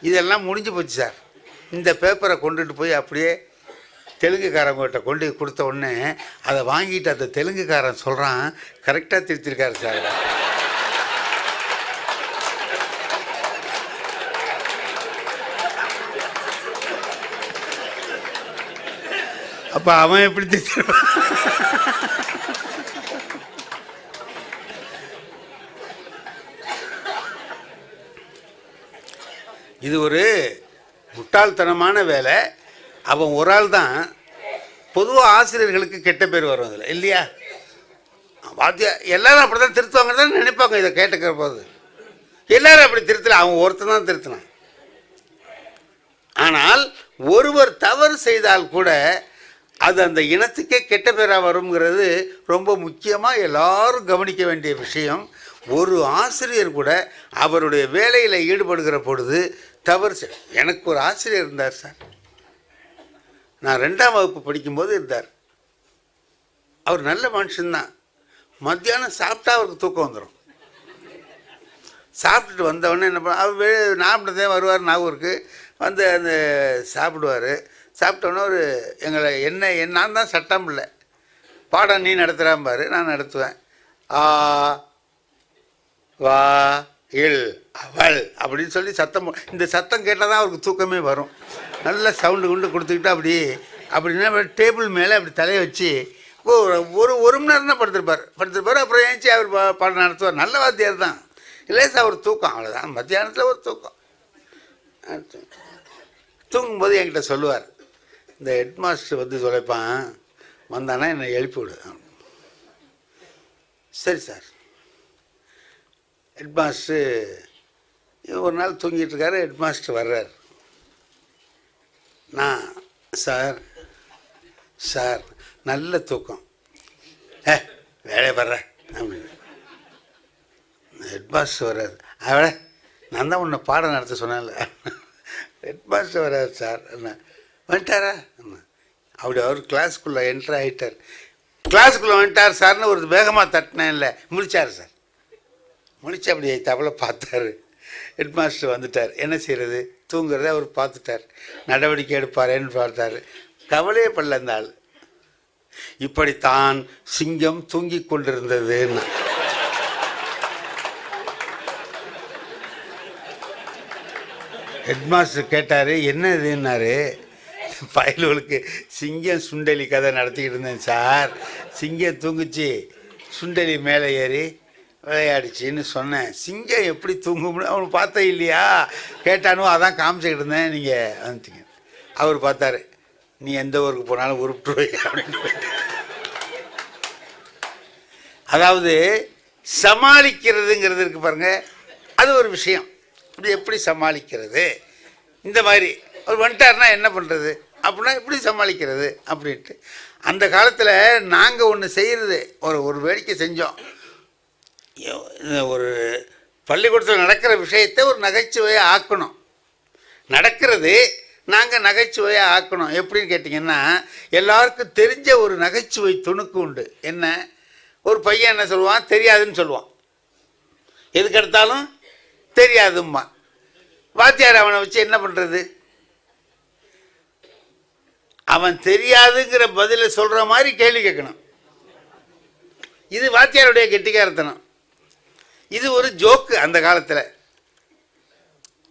இதெல்லாம் முடிஞ்சு போச்சு சார். இந்த பேப்பரை கொண்டுட்டு போய் அப்படியே தெலுங்குக்காரங்கிட்ட கொண்டு கொடுத்த உடனே அதை வாங்கிட்டு அந்த தெலுங்குக்காரன் சொல்கிறான், கரெக்டாக திருத்திருக்காரு சார். அப்போ அவன் எப்படி திருத்திருப்பான்? இது ஒரு முட்டாள்தனமான வேலை. அவன் ஒரு ஆள் தான். பொதுவாக ஆசிரியர்களுக்கு கெட்ட பேர் வரும் அதில் இல்லையா? எல்லாரும் அப்படி தான் திருத்துவாங்க தான் நினைப்பாங்க. இதை கேட்டுக்கிற போது எல்லாரும் அப்படி திருத்தல, அவன் ஒருத்தன் தான் திருத்தினான். ஆனால் ஒருவர் தவறு செய்தால் கூட அது அந்த இனத்துக்கே கெட்ட பேராக வருங்கிறது ரொம்ப முக்கியமாக எல்லாரும் கவனிக்க வேண்டிய விஷயம். ஒரு ஆசிரியர் கூட அவருடைய வேலையில் ஈடுபடுகிற பொழுது தவறு எனக்கு ஒரு ஆசிரியர் இருந்தார் சார். நான் 2ஆம் வகுப்பு படிக்கும்போது இருந்தார். அவர் நல்ல மனுஷன்தான். மத்தியானம் சாப்பிட்டா அவருக்கு தூக்கம் வந்துடும். சாப்பிட்டுட்டு வந்தவொடனே என்ன பண்ண, அவர் நாற்பதே வருவார் நாகூருக்கு வந்து அந்த சாப்பிடுவார். சாப்பிட்டோன்னே ஒரு எங்களை நான் தான் சட்டம் இல்லை, பாடம் நீ நடத்துகிறாம்பார், நான் நடத்துவேன். வா இல் அவள் அப்படின்னு சொல்லி சத்தம். இந்த சத்தம் கேட்டால் தான் அவருக்கு தூக்கமே வரும். நல்ல சவுண்டு குண்டு கொடுத்துக்கிட்டு அப்படின்னா டேபிள் மேலே அப்படி தலையை வச்சு ஒரு மணி நேரம் தான் படுத்திருப்பார். அப்புறம் ஏஞ்சி அவர் பாடம் நடத்துவார். நல்ல வாத்தியார் தான். இல்லை சார் ஒரு தூக்கம், அவ்வளோதான். மத்தியானத்தில் ஒரு தூக்கம். தூங்கும்போது என்கிட்ட சொல்லுவார், இந்த ஹெட் மாஸ்டர் வந்து தொலைப்பான், வந்தானா என்னை எழுப்பி விடு. சரி சார். ஹெட் மாஸ்டர் ஒரு நாள் தூங்கிட்டு இருக்காரு. ஹெட் மாஸ்டர் வர்றார். நான் சார் நல்ல தூக்கம், வேலையை வர்றேன் அப்படின்னு. ஹெட் மாஸ்டர் வர்றார். அவளை நான் தான் உன்னை பாடம் நடத்த சொன்னேன்ல. ஹெட் மாஸ்டர் வர்றார் சார். என்ன வந்துட்டாரா? அப்படி அவர் கிளாஸுக்குள்ளே என்ட்ரு ஆகிட்டார். கிளாஸுக்குள்ளே வந்துட்டார் சார்னு ஒரு வேகமாக தட்டினேன். இல்லை முழிச்சார் சார். முழிச்சு அப்படி தவளை பார்த்தாரு. ஹெட் மாஸ்டர் வந்துட்டார். என்ன செய்கிறது, தூங்குறத அவர் பார்த்துட்டார். நடவடிக்கை எடுப்பாரேன்னு பார்த்தார். கவலையே படல அந்த ஆள். இப்படித்தான் சிங்கம் தூங்கி கொண்டிருந்ததுன்னா. ஹெட் மாஸ்டர் கேட்டார், என்ன இதுன்னாரு. பயலுகளுக்கு சிங்கம் சுண்டலி கதை நடத்திக்கிட்டு இருந்தேன் சார். சிங்கம் தூங்குச்சு, சுண்டலி மேலே ஏறி விளையாடிச்சின்னு சொன்னேன். சிங்கம் எப்படி தூங்கும்னு அவனு பார்த்தா இல்லையா? கேட்டானோ, அதான் காமிச்சிக்கிட்டு இருந்தேன். நீங்கள் வந்துட்டீங்க. அவர் பார்த்தாரு, நீ எந்த ஊருக்கு போனாலும் உருப்பிட்டு அப்படின்னு. அதாவது சமாளிக்கிறதுங்கிறது இருக்கு பாருங்க, அது ஒரு விஷயம். இப்படி எப்படி சமாளிக்கிறது, இந்த மாதிரி அவர் வந்துட்டார்னா என்ன பண்ணுறது அப்படின்னா எப்படி சமாளிக்கிறது அப்படின்ட்டு. அந்த காலத்தில் நாங்கள் ஒன்று செய்கிறது, ஒரு வேடிக்கை செஞ்சோம். ஒரு பள்ளிக்கூடத்தில் நடக்கிற விஷயத்தை ஒரு நகைச்சுவையாக ஆக்கணும். நடக்கிறது நாங்கள் நகைச்சுவையாக ஆக்கணும். எப்படின்னு கேட்டிங்கன்னா, எல்லாருக்கும் தெரிஞ்ச ஒரு நகைச்சுவை துணுக்கு உண்டு. என்ன, ஒரு பையன் என்ன சொல்லுவான், தெரியாதுன்னு சொல்லுவான். எதுக்கு எடுத்தாலும் தெரியாதும்மா. வாத்தியார் அவனை வச்சு என்ன பண்ணுறது? அவன் தெரியாதுங்கிற பதிலை சொல்கிற மாதிரி கேள்வி கேட்கணும். இது வாத்தியாருடைய கெட்டிக்காரத்தனம். இது ஒரு ஜோக்கு அந்த காலத்தில்.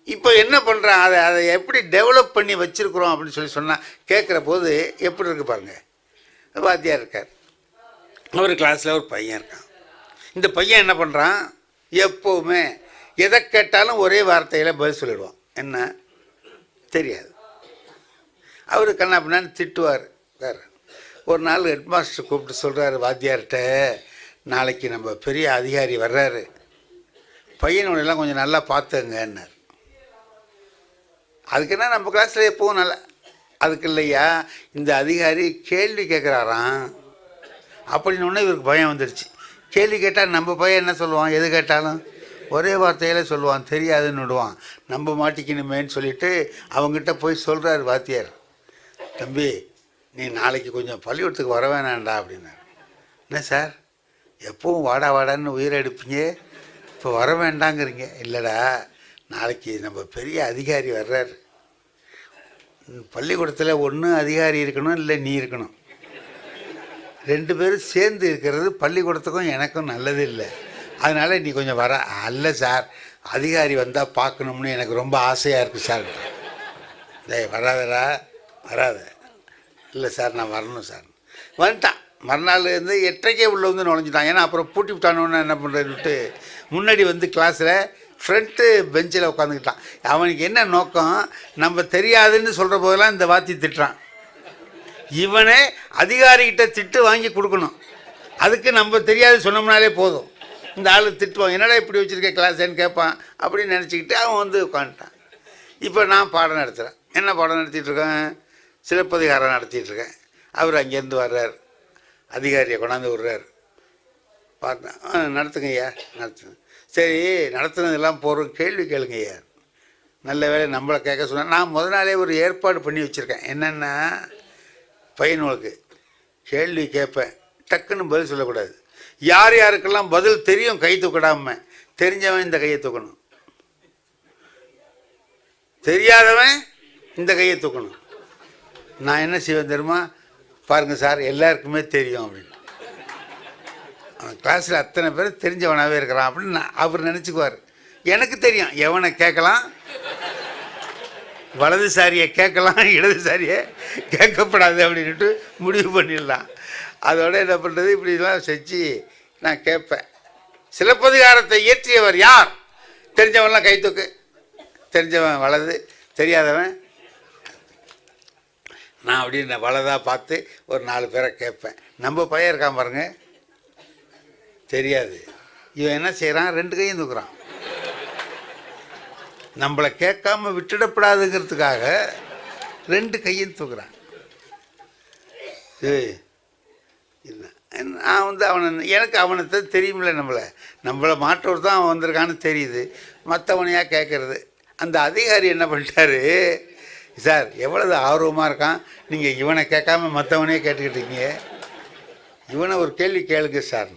இப்போ என்ன பண்ணுறான், அதை எப்படி டெவலப் பண்ணி வச்சுருக்குறோம் அப்படின்னு சொன்னால் கேட்குற போது எப்படி இருக்கு பாருங்கள். வாத்தியார் இருக்கார், ஒரு கிளாஸில் ஒரு பையன் இருக்கான். இந்த பையன் என்ன பண்ணுறான், எப்போவுமே எதை கேட்டாலும் ஒரே வார்த்தையில் பதில் சொல்லிடுவான். என்ன, தெரியாது. அவர் கண்ணா பின்னான்னு திட்டுவார் சார். ஒரு நாள் ஹெட் மாஸ்டர் கூப்பிட்டு சொல்கிறாரு வாத்தியார்கிட்ட, நாளைக்கு நம்ம பெரிய அதிகாரி வர்றாரு, பையனோடலாம் கொஞ்சம் நல்லா பார்த்துங்கன்னார். அதுக்குன்னா நம்ம கிளாஸில் எப்போவும் நல்லா, அதுக்கு இல்லையா இந்த அதிகாரி கேள்வி கேட்குறாராம் அப்படின்னு ஒன்று இவருக்கு பயம் வந்துடுச்சு. கேள்வி கேட்டால் நம்ம பையன் என்ன சொல்லுவான், எது கேட்டாலும் ஒரே வார்த்தையில் சொல்லுவான், தெரியாதுன்னு விடுவான். நம்ம மாட்டிக்கணுமேன்னு சொல்லிவிட்டு அவங்ககிட்ட போய் சொல்கிறார் வாத்தியார், தம்பி நீ நாளைக்கு கொஞ்சம் பள்ளிக்கூடத்துக்கு வர வேணாண்டா அப்படின்னாரு. என்ன சார், எப்பவும் வாடா வாடான்னு உயிரை எடுப்பீங்க, இப்போ வர வேண்டாங்கிறீங்க? இல்லைடா, நாளைக்கு நம்ம பெரிய அதிகாரி வர்றார். பள்ளிக்கூடத்தில் ஒன்று அதிகாரி இருக்கணும், இல்லை நீ இருக்கணும். 2 பேரும் சேர்ந்து இருக்கிறது பள்ளிக்கூடத்துக்கும் எனக்கும் நல்லது இல்லை. அதனால் நீ கொஞ்சம் வர. அல்ல சார், அதிகாரி வந்தால் பார்க்கணும்னு எனக்கு ரொம்ப ஆசையாக இருக்குது சார். வராதரா, வராத. இல்லை சார், நான் வரணும் சார். வந்துட்டான். மறுநாள் 8:30 உள்ளே வந்து நுழைஞ்சிட்டான். ஏன்னா அப்புறம் பூட்டி விட்டானோன்னு என்ன பண்ணுறதுன்ட்டு முன்னாடி கிளாஸில் ஃப்ரண்ட்டு பெஞ்சில் உட்காந்துக்கிட்டான். அவனுக்கு என்ன நோக்கம், நம்ம தெரியாதுன்னு சொல்கிற போதெல்லாம் இந்த வாத்தி திட்டுறான். இவனே அதிகாரிகிட்ட திட்டு வாங்கி கொடுக்கணும். அதுக்கு நம்ம தெரியாது சொன்னோம்னாலே போதும். இந்த ஆள் திட்டுவான், என்னடா இப்படி வச்சுருக்க கிளாஸ்ன்னு கேட்பான். அப்படின்னு நினச்சிக்கிட்டு அவன் உட்காந்துட்டான். இப்போ நான் பாடம் நடத்துகிறேன். என்ன பாடம் நடத்திட்டுருக்கேன்? சிலப்பதிகாரம் நடத்திட்டுருக்கேன். அவர் அங்கேருந்து வர்றார், அதிகாரியை கொண்டாந்து விடுறார். பார்த்தேன், நடத்துங்க ஐயா, நடத்துங்க. சரி, நடத்துனதெல்லாம் போகிறோம், கேள்வி கேளுங்க ஐயா. நல்ல வேலை நம்மளை கேட்க சொன்னேன். நான் முதல் நாளே ஒரு ஏற்பாடு பண்ணி வச்சுருக்கேன். என்னென்னா, பையனுக்கு கேள்வி கேட்பேன், டக்குன்னு பதில் சொல்லக்கூடாது. யார் யாருக்கெல்லாம் பதில் தெரியும் கை தூக்கிடாம, தெரிஞ்சவன் இந்த கையை தூக்கணும், தெரியாதவன் இந்த கையை தூக்கணும். நான் என்ன செய்வேன் தெரியுமா? பாருங்கள் சார், எல்லாருக்குமே தெரியும் அப்படின்னு. கிளாஸில் அத்தனை பேர் தெரிஞ்சவனாகவே இருக்கிறான் அப்படின்னு அவர் நினச்சிக்குவார். எனக்கு தெரியும் எவனை கேட்கலாம், வலதுசாரியை கேட்கலாம், இடதுசாரியை கேட்கப்படாது அப்படின்ட்டு முடிவு பண்ணிடலாம். அதோட என்ன பண்ணுறது, இப்படிலாம் செஞ்சு நான் கேட்பேன். சிலப்பதிகாரத்தை இயற்றியவர் யார்? தெரிஞ்சவன்லாம் கை தூக்கு. தெரிஞ்சவன் வலது, தெரியாதவன். நான் அப்படின்னு வலதாக பார்த்து ஒரு 4 பேரை கேட்பேன். நம்ம பையன் இருக்கான் பாருங்க, தெரியாது. இவன் என்ன செய்கிறான், 2 கையும் தூக்குறான். நம்மளை கேட்காம விட்டுடப்படாதுங்கிறதுக்காக 2 கையும் தூக்குறான். இல்லை, நான் அவனை, எனக்கு அவனை தெரியுமில்ல, நம்மளை மாற்றவர் தான் அவன் வந்திருக்கான்னு தெரியுது. மற்றவனையாக கேட்குறது. அந்த அதிகாரி என்ன பண்ணிட்டாரு, சார் எவ்வளவு ஆர்வமாக இருக்கான், நீங்கள் இவனை கேட்காம மற்றவனே கேட்டுக்கிட்டீங்க, இவனை ஒரு கேள்வி கேளுங்க சார்.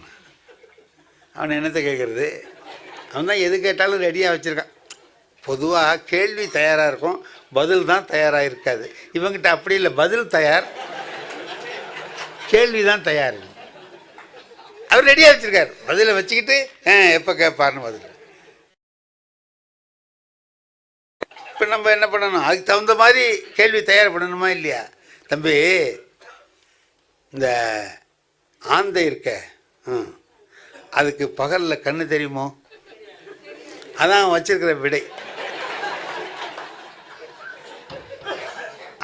அவனை என்னத்தை கேட்குறது? அவன் தான் எது கேட்டாலும் ரெடியாக வச்சுருக்கான். பொதுவாக கேள்வி தயாராக இருக்கும், பதில் தான் தயாராக இருக்காது. இவங்கிட்ட அப்படி இல்லை, பதில் தயார், கேள்வி தான் தயார். அவர் ரெடியாக வச்சுருக்கார், பதிலை வச்சுக்கிட்டு எப்போ கேட்பார்னு பதில். இப்போ நம்ம என்ன பண்ணணும், அதுக்கு தகுந்த மாதிரி கேள்வி தயார் பண்ணணுமா இல்லையா? தம்பி, இந்த ஆந்தை இருக்க, அதுக்கு பகலில் கண்ணு தெரியுமோ? அதான் வச்சிருக்கிற விடை.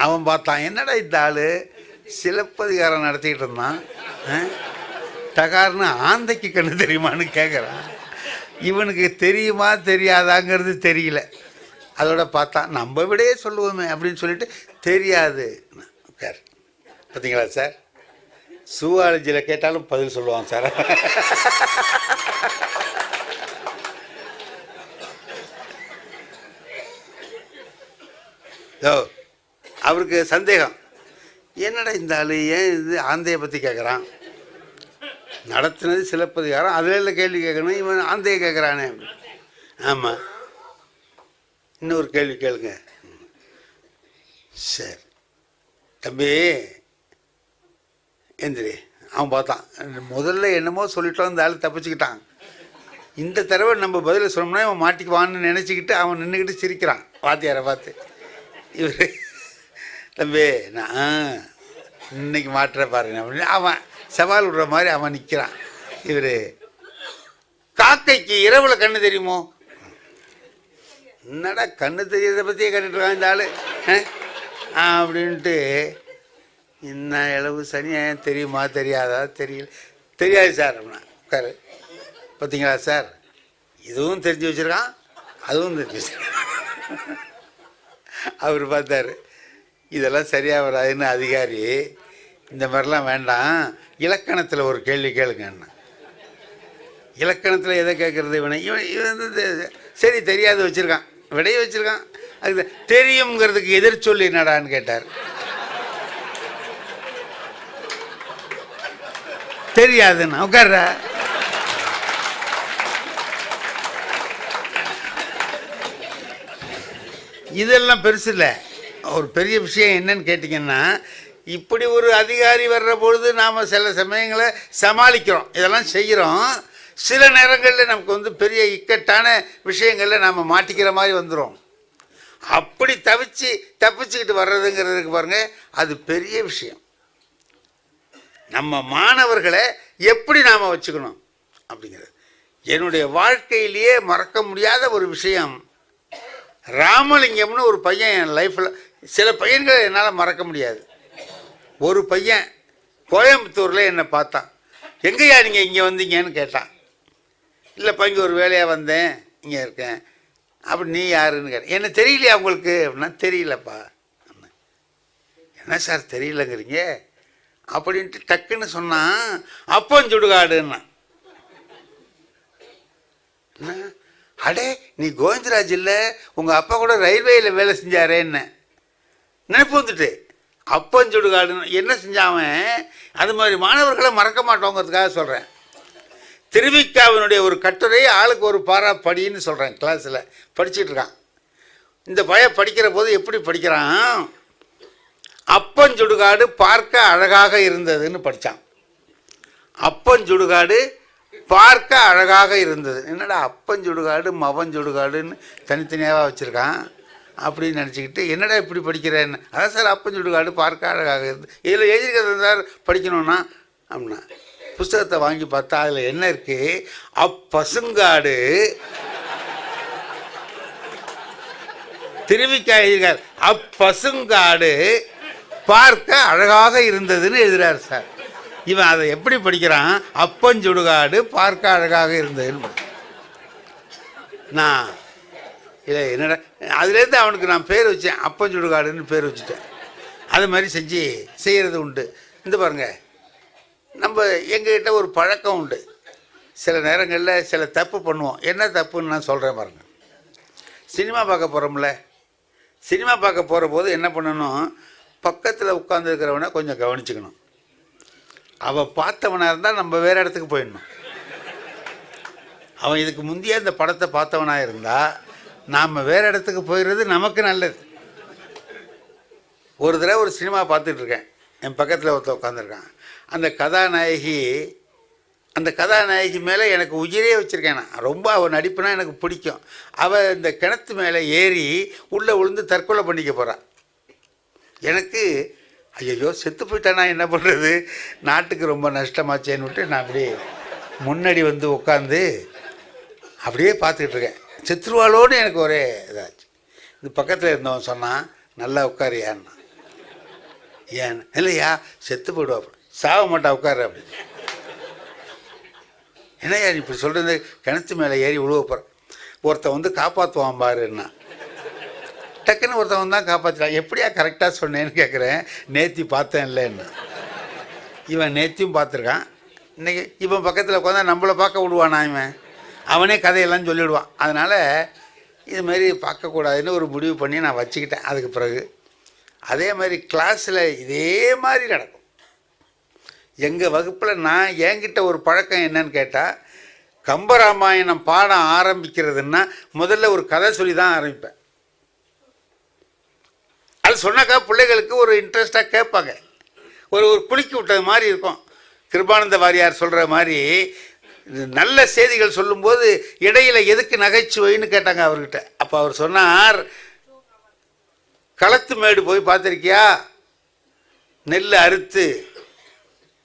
அவன் பார்த்தான், என்னடா இந்த ஆள் சிலப்பதிகாரம் நடத்திக்கிட்டு இருந்தான், டகார்னு ஆந்தைக்கு கண்ணு தெரியுமான்னு கேட்குறான். இவனுக்கு தெரியுமா தெரியாதாங்கிறது தெரியல. அதோட பார்த்தா நம்ம விடையே சொல்லுவோமே அப்படின்னு சொல்லிட்டு தெரியாது. சார் பார்த்தீங்களா சார், சுவாலஜியில் கேட்டாலும் பதில் சொல்லுவான் சார். அவருக்கு சந்தேகம், என்னடா இந்த ஆள் ஏன் இது ஆந்தையை பற்றி கேட்குறான், நடத்துனது சிலப்பதிகாரம், அதில் கேள்வி கேட்கணும், இவன் ஆந்தையை கேட்குறானே. ஆமாம், இன்னொரு கேள்வி கேளுங்க. சரி தம்பி எந்திரி. அவன் பார்த்தான், முதல்ல என்னமோ சொல்லிட்டோம், இந்த ஆள் தப்பிச்சுக்கிட்டான். இந்த தடவை நம்ம பதிலை சொன்னோம்னா அவன் மாட்டிக்குவான்னு நினச்சிக்கிட்டு அவன் நின்றுக்கிட்டு சிரிக்கிறான் வாத்தியாரை பார்த்து. இவர், தம்பி நான் இன்னைக்கு மாட்டுற பாருங்க அப்படின்னு அவன் சவால் விடுற மாதிரி அவன் நிற்கிறான். இவர், காக்கைக்கு இரவுல கண்ணு தெரியுமோ? என்னடா கண்ணு தெரியறதை பற்றியே கேட்டுட்ருக்கான் இந்த ஆள் அப்படின்ட்டு. இன்னும் இளவு சனியாக தெரியுமா தெரியாதா? தெரியல, தெரியாது சார் அப்படின்னா. உட்காரு. பார்த்தீங்களா சார், இதுவும் தெரிஞ்சு வச்சுருக்கான், அதுவும் தெரிஞ்சு வச்சுருக்கான். அவர் பார்த்தார், இதெல்லாம் சரியாக வராதுன்னு அதிகாரி, இந்த மாதிரிலாம் வேண்டாம், இலக்கணத்தில் ஒரு கேள்வி கேளுங்கண்ணா. இலக்கணத்தில் எதை கேட்குறது? இவன் சரி தெரியாது வச்சுருக்கான், விடைய வச்சுருக்கான். அதுக்கு தெரியுங்கிறதுக்கு எதிர் சொல்லி என்னடான்னு கேட்டார். தெரியாதுன்னா உட்கார்ற. இதெல்லாம் பெருசு இல்லை. ஒரு பெரிய விஷயம் என்னன்னு கேட்டிங்கன்னா, இப்படி ஒரு அதிகாரி வர்ற பொழுது நாம் சில சமயங்களை சமாளிக்கிறோம், இதெல்லாம் செய்கிறோம். சில நேரங்களில் நமக்கு வந்து பெரிய இக்கட்டான விஷயங்களில் நாம் மாட்டிக்கிற மாதிரி வந்துடும். அப்படி தப்பிச்சுக்கிட்டு வர்றதுங்கிறதுக்கு பாருங்கள், அது பெரிய விஷயம். நம்ம மாணவர்களை எப்படி நாம் வச்சுக்கணும் அப்படிங்கிறது என்னுடைய வாழ்க்கையிலேயே மறக்க முடியாத ஒரு விஷயம். ராமலிங்கம்னு ஒரு பையன் என் லைஃப்பில், சில பையன்களை என்னால் மறக்க முடியாது. ஒரு பையன் கோயம்புத்தூரில் என்னை பார்த்தான். எங்கேயா நீங்கள் இங்கே வந்தீங்கன்னு கேட்டான். இல்லைப்பா இங்கே ஒரு வேலையாக வந்தேன், இங்கே இருக்கேன். அப்படி நீ யாருன்னு கேட்டேன். என்ன தெரியலையா உங்களுக்கு அப்படின்னா, தெரியலப்பா. என்ன சார் தெரியலங்கிறீங்க அப்படின்ட்டு டக்குன்னு சொன்னான். அப்பன் சுடுகாடுன்னா. அடே நீ கோவிந்தராஜ் இல்லை, உங்கள் அப்பா கூட ரயில்வேயில் வேலை செஞ்சாரேன்னு நினைப்பு வந்துட்டு. அப்பன் சுடுகாடுன்னு என்ன செஞ்சாவன். அது மாதிரி மாணவர்களை மறக்க மாட்டோங்கிறதுக்காக சொல்கிறேன். திருவிக்காவினுடைய ஒரு கட்டுரை ஆளுக்கு ஒரு பாரா படின்னு சொல்கிறேன். கிளாஸில் படிச்சுட்டு இருக்கான். இந்த பையன் படிக்கிற போது எப்படி படிக்கிறான், அப்பன் சுடுகாடு பார்க்க அழகாக இருந்ததுன்னு படித்தான். அப்பன் சுடுகாடு பார்க்க அழகாக இருந்தது. என்னடா அப்பன் சுடுகாடு மவன் சுடுகாடுன்னு தனித்தனியாக வச்சுருக்கான் அப்படின்னு நினச்சிக்கிட்டு, என்னடா இப்படி படிக்கிறேன்னு. அதான் சார் அப்பன் சுடுகாடு பார்க்க அழகாக இருந்தது, இதில் எழுதியிருக்கிறது சார் படிக்கணும்னா அப்படின்னா. புஸ்தகத்தை வாங்கி பார்த்தா அதில் என்ன இருக்குது, அப்பசுங்காடு திருவிக்கா எழுதியிருக்கார். அப்பசுங்காடு பார்க்க அழகாக இருந்ததுன்னு எழுதுறார் சார். இவன் அதை எப்படி படிக்கிறான், அப்பஞ்சுடுகாடு பார்க்க அழகாக இருந்ததுன்னு. நான் இல்லை என்னடா, அதுலேருந்து அவனுக்கு நான் பேர் வச்சேன், அப்பஞ்சுடுகாடுன்னு பேர் வச்சுட்டேன். அது மாதிரி செய்கிறது உண்டு. இந்த பாருங்கள், நம்ம எங்ககிட்ட ஒரு பழக்கம் உண்டு. சில நேரங்களில் சில தப்பு பண்ணுவோம். என்ன தப்புன்னு நான் சொல்கிறேன் பாருங்கள். சினிமா பார்க்க போகிறோம்ல, சினிமா பார்க்க போகிற போது என்ன பண்ணணும், பக்கத்தில் உட்காந்துருக்கிறவனை கொஞ்சம் கவனிச்சுக்கணும். அவன் பார்த்தவனாக இருந்தால் நம்ம வேறு இடத்துக்கு போயிடணும். அவன் இதுக்கு முந்தைய இந்த படத்தை பார்த்தவனாக இருந்தால் நாம் வேறு இடத்துக்கு போயிடுறது நமக்கு நல்லது. ஒரு தடவை ஒரு சினிமா பார்த்துட்ருக்கேன், என் பக்கத்தில் ஒருத்தர் உட்காந்துருக்கான். அந்த கதாநாயகி மேலே எனக்கு உயிரே வச்சுருக்கேன். நான் ரொம்ப அவள் நடிப்புனா எனக்கு பிடிக்கும். அவள் இந்த கிணத்து மேலே ஏறி உள்ளே விழுந்து தற்கொலை பண்ணிக்க போகிறான். எனக்கு ஐயோ செத்து போயிட்டானா என்ன பண்ணுறது, நாட்டுக்கு ரொம்ப நஷ்டமாச்சேன்னு விட்டு நான் அப்படியே முன்னாடி வந்து உட்காந்து அப்படியே பார்த்துக்கிட்டு இருக்கேன். செத்துருவாளோன்னு எனக்கு ஒரே இதாச்சு. இந்த பக்கத்தில் இருந்தவன் சொன்னான், நல்லா உட்காரியான்னா. ஏன் இல்லையா, செத்து போயிடுவா, சாக மாட்டா உட்காரு அப்படி. என்னையா நீ இப்படி சொல்கிறது, கிணத்து மேலே ஏறி விழுவ போகிற, ஒருத்தன் வந்து காப்பாற்றுவான் பாருன்னா. டக்குன்னு ஒருத்தவன் தான் காப்பாற்றிட்டான். எப்படியா கரெக்டாக சொன்னேன்னு கேட்குறேன். நேத்தி பார்த்தேன் இல்லைன்னு. இவன் நேத்தியும் பார்த்துருக்கான். இன்றைக்கி இவன் பக்கத்தில் உட்காந்தா நம்மளை பார்க்க விடுவானா, இவன் அவனே கதையெல்லாம் சொல்லிவிடுவான். அதனால் இதுமாரி பார்க்கக்கூடாதுன்னு ஒரு முடிவு பண்ணி நான் வச்சுக்கிட்டேன். அதுக்கு பிறகு அதே மாதிரி கிளாஸில் இதே மாதிரி நடக்கும். எங்கள் வகுப்பில் நான் என்கிட்ட ஒரு பழக்கம் என்னன்னு கேட்டால், கம்பராமாயணம் பாடம் ஆரம்பிக்கிறதுன்னா முதல்ல ஒரு கதை சொல்லி தான் ஆரம்பிப்பேன். அது சொன்னாக்கா பிள்ளைகளுக்கு ஒரு இன்ட்ரெஸ்டாக கேட்பாங்க. ஒரு குலுக்கி விட்டது மாதிரி இருக்கும். கிருபானந்த வாரியார் சொல்கிற மாதிரி நல்ல செய்திகள் சொல்லும்போது இடையில் எதுக்கு நகைச்சுவைன்னு கேட்டாங்க அவர்கிட்ட. அப்போ அவர் சொன்னார், களத்து மேடு போய் பார்த்துருக்கியா, நெல் அறுத்து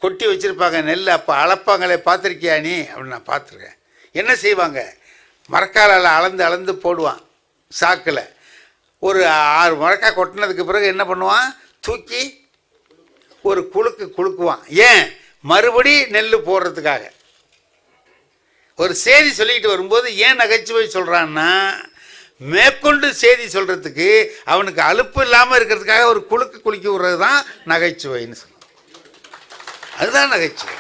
கொட்டி வச்சுருப்பாங்க நெல், அப்போ அளப்பாங்களே பார்த்துருக்கியா நீ அப்படின்னு. நான் பார்த்துருக்கேன். என்ன செய்வாங்க, மரக்காலால் அளந்து போடுவான் சாக்கில். ஒரு 6 மரக்காய் கொட்டினதுக்கு பிறகு என்ன பண்ணுவான், தூக்கி ஒரு குலுக்குவான். ஏன், மறுபடி நெல் போடுறதுக்காக. ஒரு செய்தி சொல்லிக்கிட்டு வரும்போது ஏன் நகைச்சுவை சொல்கிறான்னா, மேற்கொண்டு செய்தி சொல்கிறதுக்கு அவனுக்கு அலுப்பு இல்லாமல் இருக்கிறதுக்காக ஒரு குலுக்கி விடுறது தான் நகைச்சுவைன்னு சொல்லுவான். அதுதான் நகைச்சுவை.